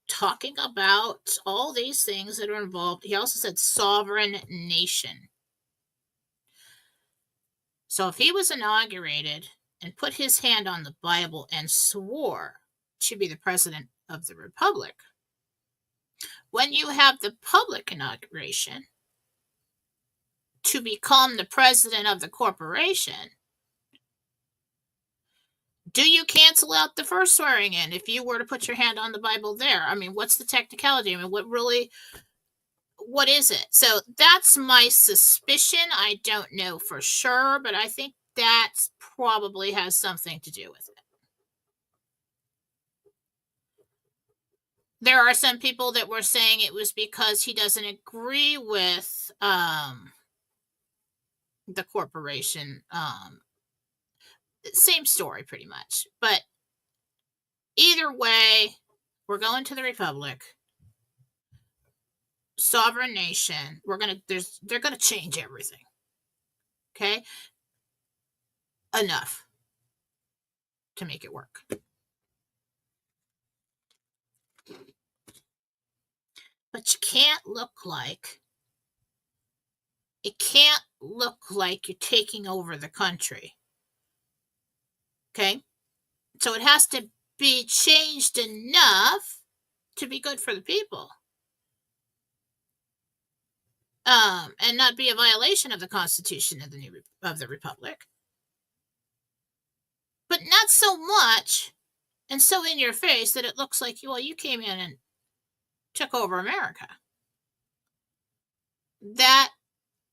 talking about all these things that are involved. He also said sovereign nation. So if he was inaugurated and put his hand on the Bible and swore to be the president of the Republic, when you have the public inauguration to become the president of the corporation, do you cancel out the first swearing in if you were to put your hand on the Bible there? I mean, what's the technicality? I mean, what is it? So that's my suspicion. I don't know for sure, but I think that probably has something to do with it. There are some people that were saying it was because he doesn't agree with the corporation. Same story pretty much. But either way, we're going to the Republic. Sovereign nation. They're gonna change everything. Okay? Enough to make it work. But you can't look like it can't look like you're taking over the country. Okay? So it has to be changed enough to be good for the people. And not be a violation of the Constitution of the Republic. But not so much and so in your face that it looks like, well, you came in and took over America. That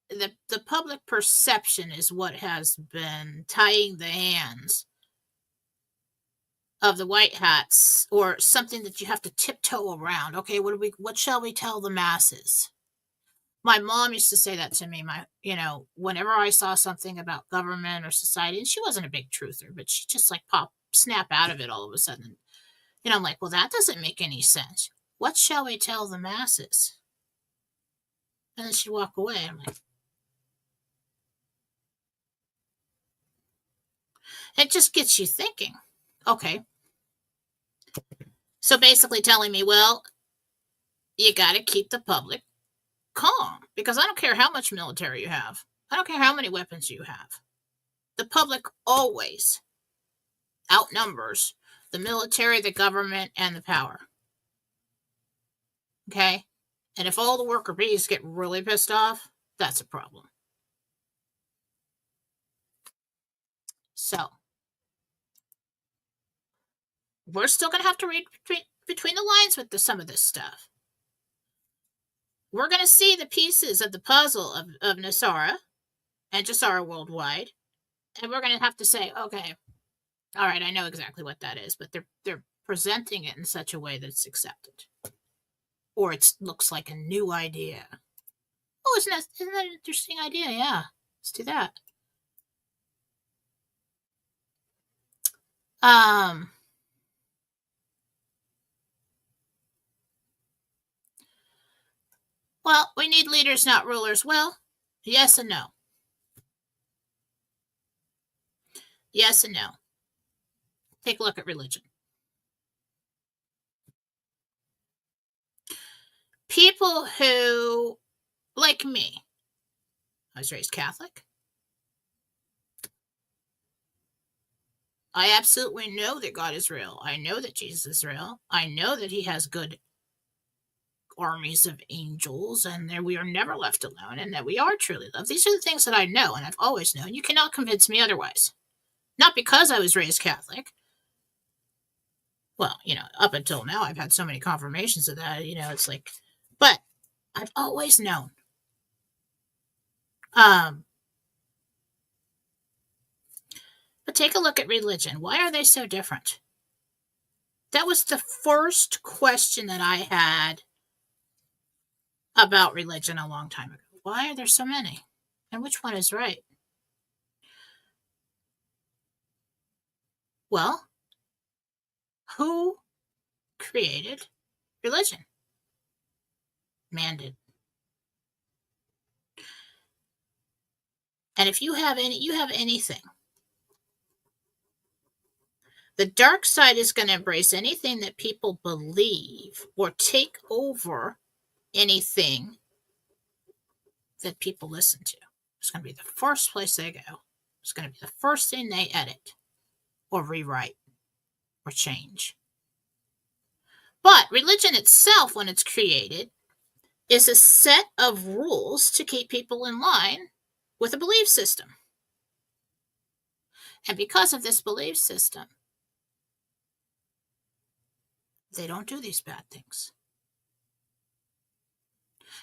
the public perception is what has been tying the hands of the white hats, or something that you have to tiptoe around. Okay, what shall we tell the masses? My mom used to say that to me, whenever I saw something about government or society, and she wasn't a big truther, but she just like snap out of it all of a sudden. I'm like, well, that doesn't make any sense. What shall we tell the masses? And then she'd walk away. I'm like, it just gets you thinking. Okay. So basically telling me, well, you got to keep the public calm, because I don't care how much military you have. I don't care how many weapons you have. The public always outnumbers the military, the government, and the power. Okay? And if all the worker bees get really pissed off, that's a problem. So, we're still going to have to read between the lines with some of this stuff. We're going to see the pieces of the puzzle of NESARA and JSARA worldwide. And we're going to have to say, okay, all right, I know exactly what that is, but they're presenting it in such a way that it's accepted. Or it looks like a new idea. Oh, isn't that an interesting idea? Yeah, let's do that. Well, we need leaders, not rulers. Well, yes and no. Yes and no. Take a look at religion. People who, like me, I was raised Catholic. I absolutely know that God is real. I know that Jesus is real. I know that he has good armies of angels, and that we are never left alone, and that we are truly loved. These are the things that I know, and I've always known. You cannot convince me otherwise. Not because I was raised Catholic. Well, up until now, I've had so many confirmations of that. It's like, but I've always known. But take a look at religion. Why are they so different? That was the first question that I had about religion a long time ago. Why are there so many? And which one is right? Well, who created religion? Man did. And if you have anything, the dark side is going to embrace anything that people believe or take over anything that people listen to. It's going to be the first place they go. It's going to be the first thing they edit or rewrite or change. But religion itself, when it's created, is a set of rules to keep people in line with a belief system. And because of this belief system, they don't do these bad things.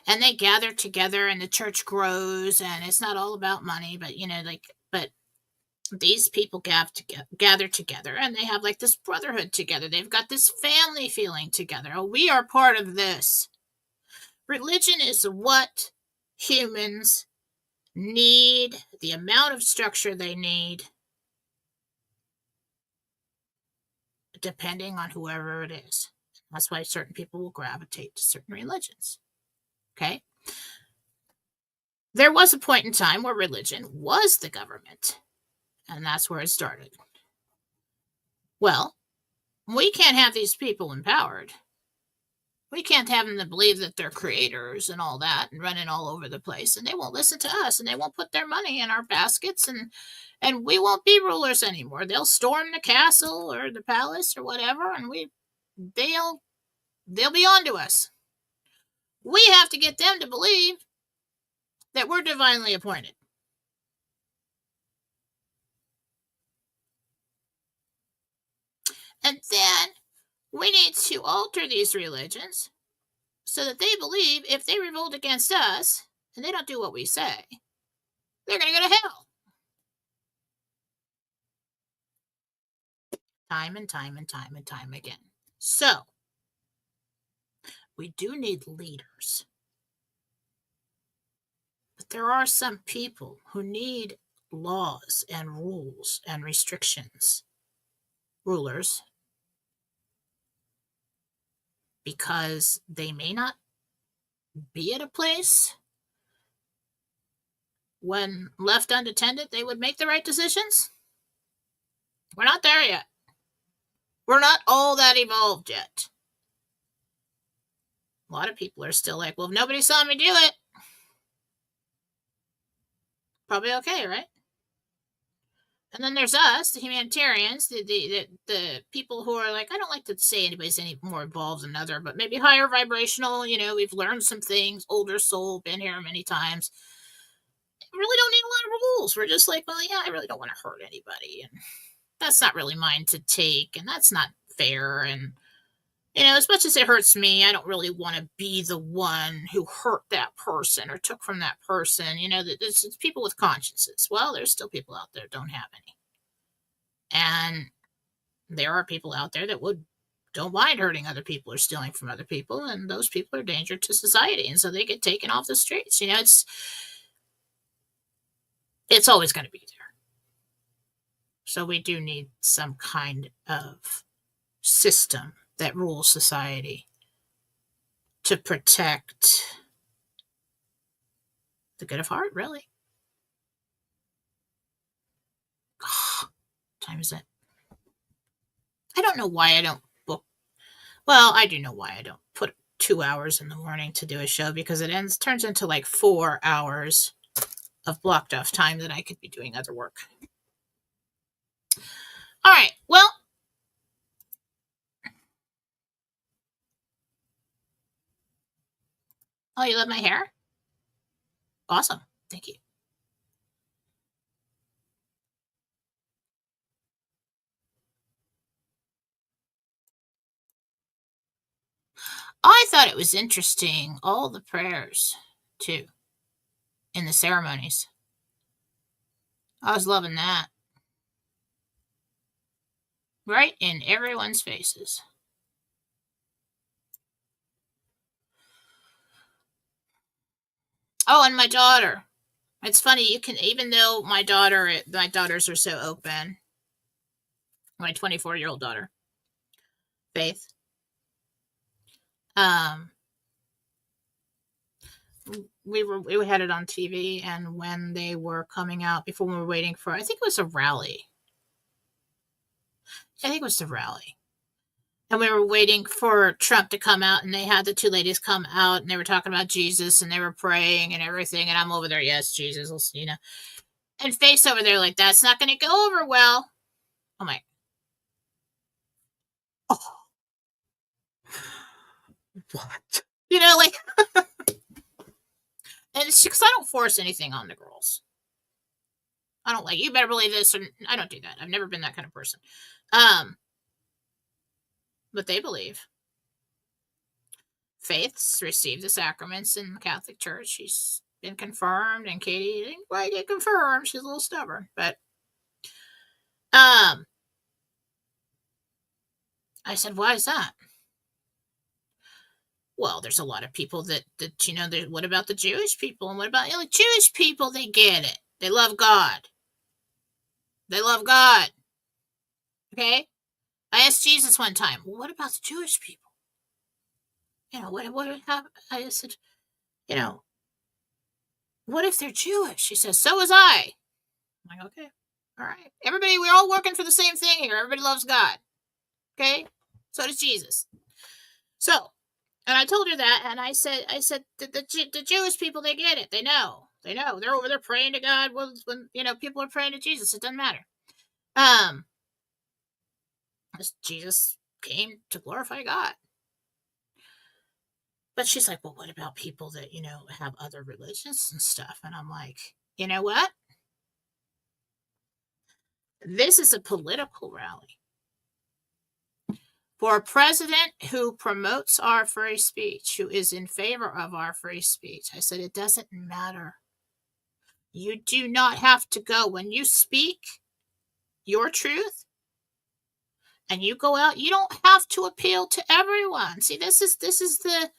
And they gather together, and the church grows, and it's not all about money, but but these people gather together, and they have like this brotherhood together. They've got this family feeling together. Oh, we are part of this. Religion is what humans need, the amount of structure they need, depending on whoever it is. That's why certain people will gravitate to certain religions. Okay? There was a point in time where religion was the government, and that's where it started. Well, we can't have these people empowered We can't have them to believe that they're creators and all that and running all over the place, and they won't listen to us, and they won't put their money in our baskets, and we won't be rulers anymore. They'll storm the castle or the palace or whatever, and they'll be on to us. We have to get them to believe that we're divinely appointed. And then we need to alter these religions so that they believe if they revolt against us and they don't do what we say, they're going to go to hell. Time and time and time and time again. So, we do need leaders. But there are some people who need laws and rules and restrictions. Rulers. Because they may not be at a place when left unattended, they would make the right decisions. We're not there yet. We're not all that evolved yet. A lot of people are still like, well, if nobody saw me do it, probably okay, right? And then there's us, the humanitarians, the people who are like, I don't like to say anybody's any more involved than another, but maybe higher vibrational, we've learned some things, older soul, been here many times. Really don't need a lot of rules. We're just like, well, yeah, I really don't want to hurt anybody, and that's not really mine to take, and that's not fair, and as much as it hurts me, I don't really want to be the one who hurt that person or took from that person. It's people with consciences. Well, there's still people out there that don't have any, and there are people out there that don't mind hurting other people or stealing from other people, and those people are a danger to society, and so they get taken off the streets. It's always going to be there. So we do need some kind of system that rules society to protect the good of heart, really. Oh, time is it? I don't know why I don't book. Well, I do know why I don't put 2 hours in the morning to do a show, because it turns into like 4 hours of blocked off time that I could be doing other work. All right. Well, oh, you love my hair? Awesome. Thank you. I thought it was interesting, all the prayers, too, in the ceremonies. I was loving that. Right in everyone's faces. Oh, and my daughter. It's funny, you can, even though my daughters are so open, my 24-year-old daughter, Faith, we had it on TV, and when they were coming out, before we were waiting for, I think it was a rally. I think it was the rally. And we were waiting for Trump to come out, and they had the two ladies come out, and they were talking about Jesus, and they were praying and everything, and I'm over there, yes, Jesus, and Faith's over there like, that's not going to go over well. I'm like, oh, what? Like, and it's because I don't force anything on the girls. I don't like, you better believe this, or I don't do that. I've never been that kind of person. But they believe. Faith's received the sacraments in the Catholic Church. She's been confirmed, and Katie didn't quite get confirmed. She's a little stubborn, but I said, why is that? Well, there's a lot of people that what about the Jewish people? And what about Jewish people? They get it. They love God. They love God. Okay? I asked Jesus one time, well, what about the Jewish people? What happened? I said, what if they're Jewish? He says, so was I. I'm like, okay. All right. Everybody, we're all working for the same thing here. Everybody loves God. Okay? So does Jesus. So, And I told her that, and I said, the Jewish people, they get it. They know. They know. They're over there praying to God. When people are praying to Jesus, it doesn't matter. Um, Jesus came to glorify God. But she's like, well, what about people that, have other religions and stuff? And I'm like, you know what? This is a political rally for a president who promotes our free speech, who is in favor of our free speech. I said, it doesn't matter. You do not have to go. When you speak your truth and you go out, you don't have to appeal to everyone. See, this is the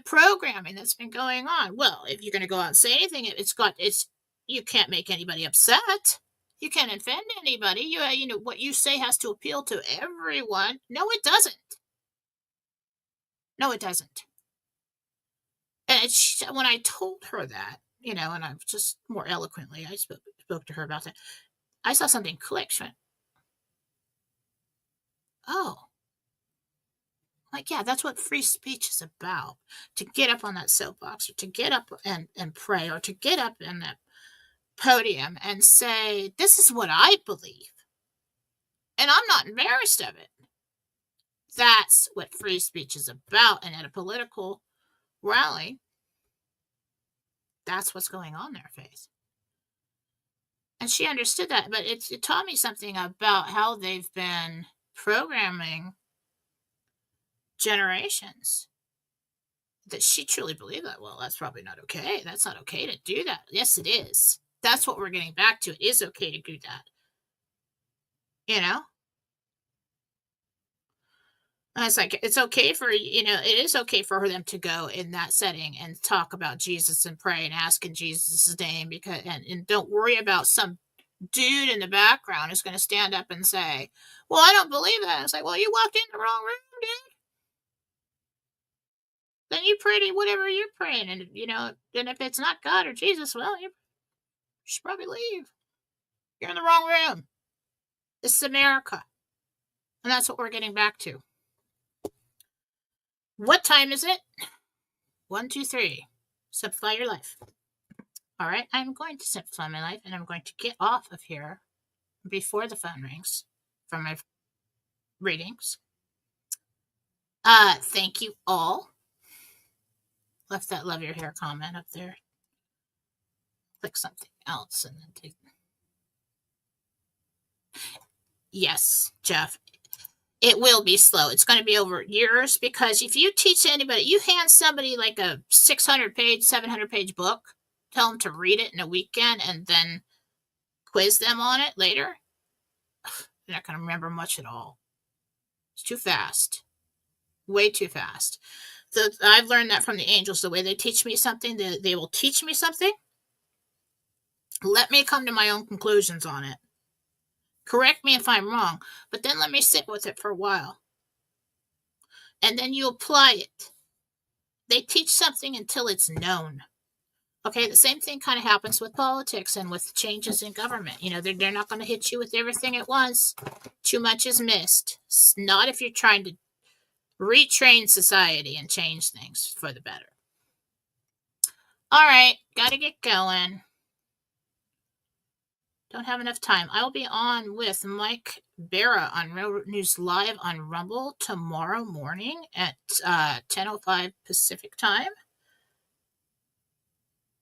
programming that's been going on. Well, if you're going to go out and say anything, you can't make anybody upset. You can't offend anybody. What you say has to appeal to everyone. No, it doesn't. No, it doesn't. And when I told her that, and I just more eloquently, I spoke to her about that. I saw something click. She went, oh, like, yeah, that's what free speech is about. To get up on that soapbox, or to get up and pray, or to get up in that podium and say, this is what I believe. And I'm not embarrassed of it. That's what free speech is about. And at a political rally, that's what's going on there, Faith. And she understood that, but it taught me something about how they've been programming generations. That she truly believed that. Well, that's probably not okay. That's not okay to do that. Yes, it is. That's what we're getting back to. It is okay to do that. And it's like, it's okay for, it is okay for them to go in that setting and talk about Jesus and pray and ask in Jesus' name, because, and don't worry about some dude in the background who's going to stand up and say, well, I don't believe that. It's like, well, you walked in the wrong room, dude. Then you pray to whatever you're praying. And, then if it's not God or Jesus, well, you should probably leave. You're in the wrong room. This is America. And that's what we're getting back to. What time is it? 1, 2, 3. Simplify your life. All right, I'm going to simplify my life, and I'm going to get off of here before the phone rings from my readings. Thank you all. Left that love your hair comment up there. Click something else and then take. Yes, Jeff. It will be slow. It's going to be over years, because if you teach anybody, you hand somebody like a 600-page, 700-page book, tell them to read it in a weekend, and then quiz them on it later, they're not going to remember much at all. It's too fast. Way too fast. I've learned that from the angels. The way they teach me something, they will teach me something. Let me come to my own conclusions on it. Correct me if I'm wrong, but then let me sit with it for a while. And then you apply it. They teach something until it's known. Okay, the same thing kind of happens with politics and with changes in government. They're not going to hit you with everything at once. Too much is missed. Not if you're trying to retrain society and change things for the better. All right, got to get going. Don't have enough time. I'll be on with Mike Barra on Railroad News Live on Rumble tomorrow morning at 10:05 Pacific time.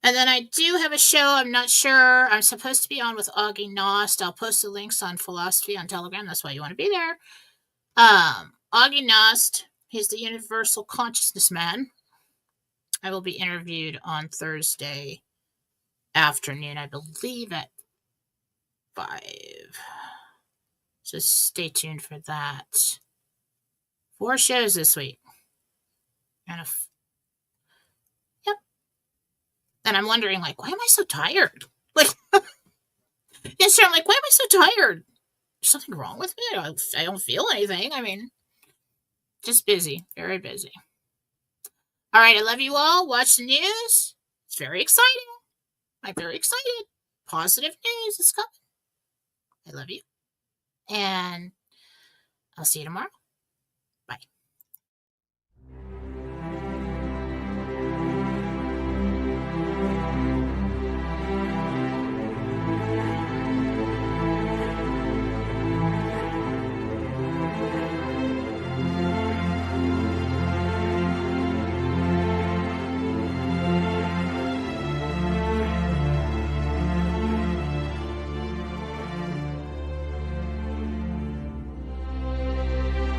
And then I do have a show. I'm not sure. I'm supposed to be on with Augie Nost. I'll post the links on Fallawsophy on Telegram. That's why you want to be there. Augie Nost, he's the Universal Consciousness Man. I will be interviewed on Thursday afternoon, I believe at 5. So stay tuned for that. 4 shows this week. And yep. And I'm wondering, like, why am I so tired? Like, yes, sir, I'm like, why am I so tired? There's something wrong with me? I don't feel anything. I mean, just busy. Very busy. All right, I love you all. Watch the news. It's very exciting. I'm very excited. Positive news is coming. I love you. And I'll see you tomorrow. Bye.